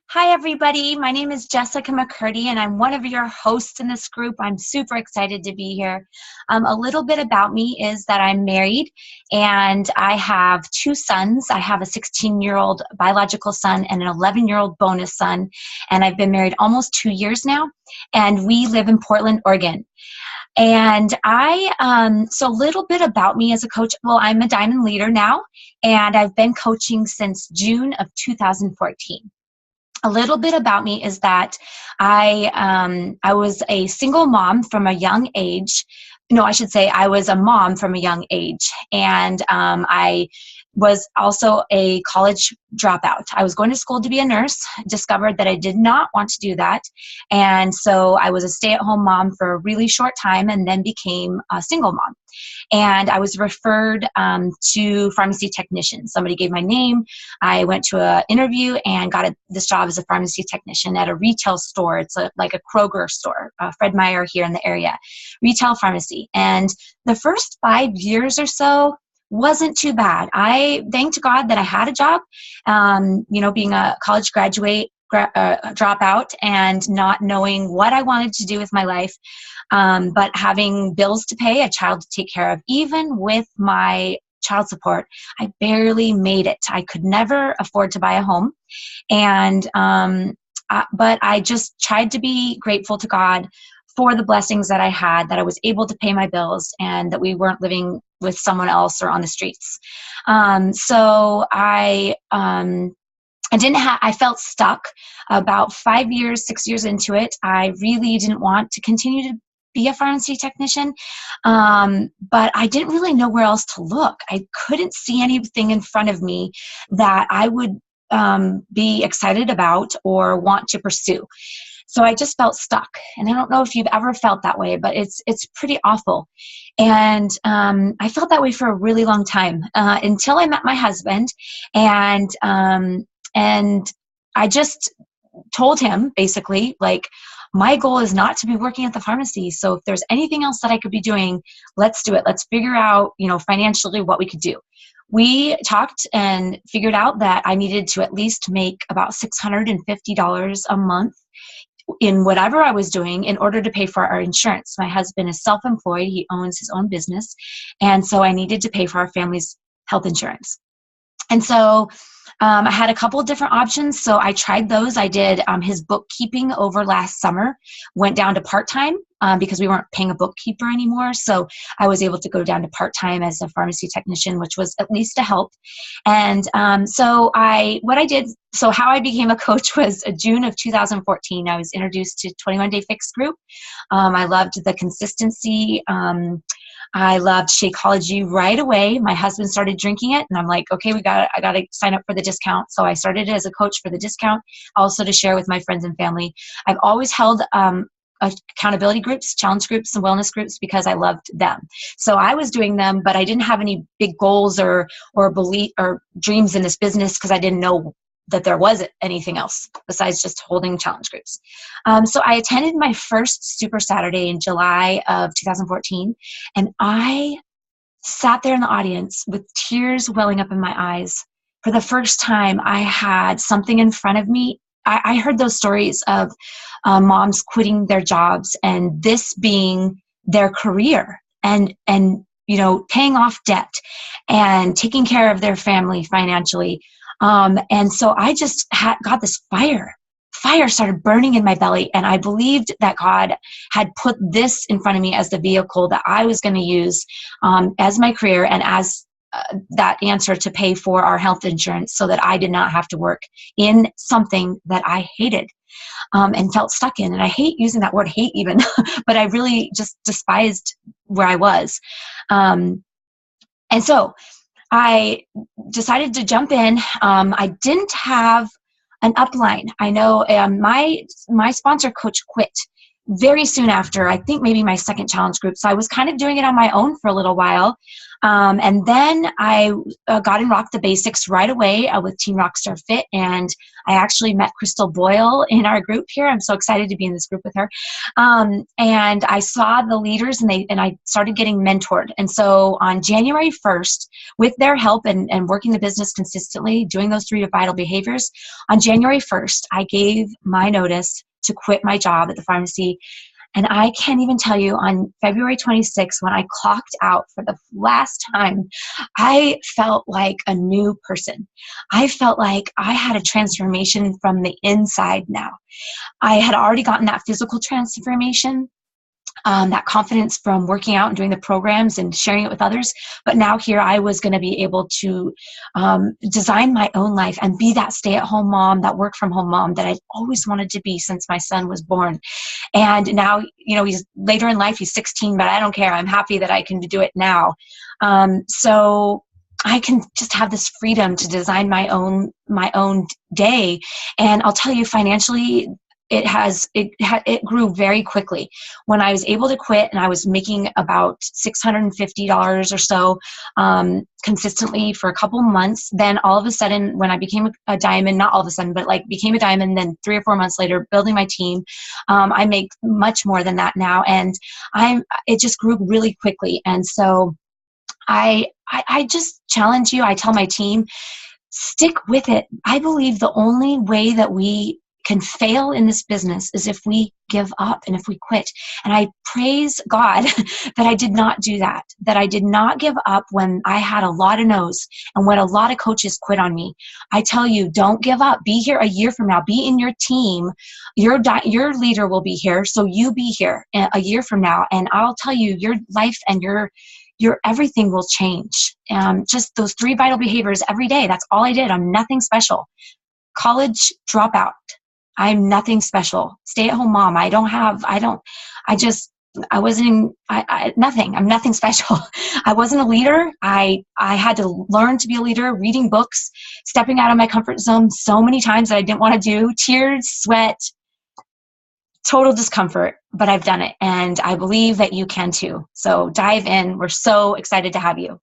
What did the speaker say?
Hi, everybody. My name is Jessica McCurdy, and I'm one of your hosts in this group. I'm super excited to be here. A little bit about me is that I'm married, and I have two sons. I have a 16-year-old biological son and an 11-year-old bonus son, and I've been married almost 2 years now, and we live in Portland, Oregon. And so a little bit about me as a coach. Well, I'm a Diamond Leader now, and I've been coaching since June of 2014. A little bit about me is that I was a single mom from a young age. No, I should say I was a mom from a young age, and I was also a college dropout. I was going to school to be a nurse, discovered that I did not want to do that, and so I was a stay-at-home mom for a really short time and then became a single mom. And I was referred to pharmacy technician. Somebody gave my name. I went to an interview and got this job as a pharmacy technician at a retail store. It's like a Kroger store, Fred Meyer here in the area, retail pharmacy. And the first 5 years or so wasn't too bad. I thanked God that I had a job, being a college graduate, dropout and not knowing what I wanted to do with my life, but having bills to pay, a child to take care of. Even with my child support, I barely made it. I could never afford to buy a home. And but I just tried to be grateful to God for the blessings that I had, that I was able to pay my bills and that we weren't living with someone else or on the streets. So I felt stuck about 5 years, 6 years into it. I really didn't want to continue to be a pharmacy technician, but I didn't really know where else to look. I couldn't see anything in front of me that I would be excited about or want to pursue. So I just felt stuck. And I don't know if you've ever felt that way, but it's pretty awful. And I felt that way for a really long time until I met my husband. And I just told him basically, like, my goal is not to be working at the pharmacy. So if there's anything else that I could be doing, let's do it. Let's figure out, financially what we could do. We talked and figured out that I needed to at least make about $650 a month in whatever I was doing in order to pay for our insurance. My husband is self-employed. He owns his own business. And so I needed to pay for our family's health insurance. And so I had a couple of different options. So I tried those. I did his bookkeeping over last summer, went down to part-time because we weren't paying a bookkeeper anymore. So I was able to go down to part-time as a pharmacy technician, which was at least a help. And so how I became a coach was June of 2014. I was introduced to 21 Day Fix group. I loved the consistency. I loved Shakeology right away. My husband started drinking it, and I'm like, okay, I got to sign up for the discount. So I started as a coach for the discount, also to share with my friends and family. I've always held accountability groups, challenge groups, and wellness groups because I loved them. So I was doing them, but I didn't have any big goals or belief or dreams in this business because I didn't know that there wasn't anything else besides just holding challenge groups. So I attended my first Super Saturday in July of 2014, and I sat there in the audience with tears welling up in my eyes. For the first time, I had something in front of me. I heard those stories of moms quitting their jobs and this being their career and paying off debt and taking care of their family financially. And so I just got this fire started burning in my belly. And I believed that God had put this in front of me as the vehicle that I was going to use as my career and as that answer to pay for our health insurance so that I did not have to work in something that I hated and felt stuck in. And I hate using that word hate even, but I really just despised where I was. And so I decided to jump in. I didn't have an upline. I know my sponsor coach quit very soon after, I think maybe my second challenge group. So I was kind of doing it on my own for a little while. And then I got in Rock the Basics right away with Team Rockstar Fit. And I actually met Crystal Boyle in our group here. I'm so excited to be in this group with her. And I saw the leaders and I started getting mentored. And so on January 1st, with their help and working the business consistently, doing those 3 vital behaviors, on January 1st, I gave my notice to quit my job at the pharmacy. And I can't even tell you, on February 26th, when I clocked out for the last time, I felt like a new person. I felt like I had a transformation from the inside now. I had already gotten that physical transformation, that confidence from working out and doing the programs and sharing it with others. But now here I was going to be able to design my own life and be that stay-at-home mom, that work-from-home mom that I've always wanted to be since my son was born. And now, he's later in life, he's 16, but I don't care. I'm happy that I can do it now. So I can just have this freedom to design my own day. And I'll tell you, financially, it grew very quickly. When I was able to quit and I was making about $650 or so consistently for a couple months, then all of a sudden when I became a diamond, not all of a sudden, but became a diamond, then 3 or 4 months later, building my team, I make much more than that now. And it just grew really quickly. And so I just challenge you. I tell my team, stick with it. I believe the only way that we can fail in this business is if we give up and if we quit. And I praise God that I did not do that I did not give up when I had a lot of no's and when a lot of coaches quit on me. I tell you, don't give up. Be here a year from now. Be in your team. Your leader will be here, so you be here a year from now. And I'll tell you, your life and your everything will change. Just those 3 vital behaviors every day. That's all I did. I'm nothing special. College dropout. I'm nothing special. Stay-at-home mom. Nothing. I'm nothing special. I wasn't a leader. I had to learn to be a leader, reading books, stepping out of my comfort zone so many times that I didn't want to do, tears, sweat, total discomfort, but I've done it. And I believe that you can too. So dive in. We're so excited to have you.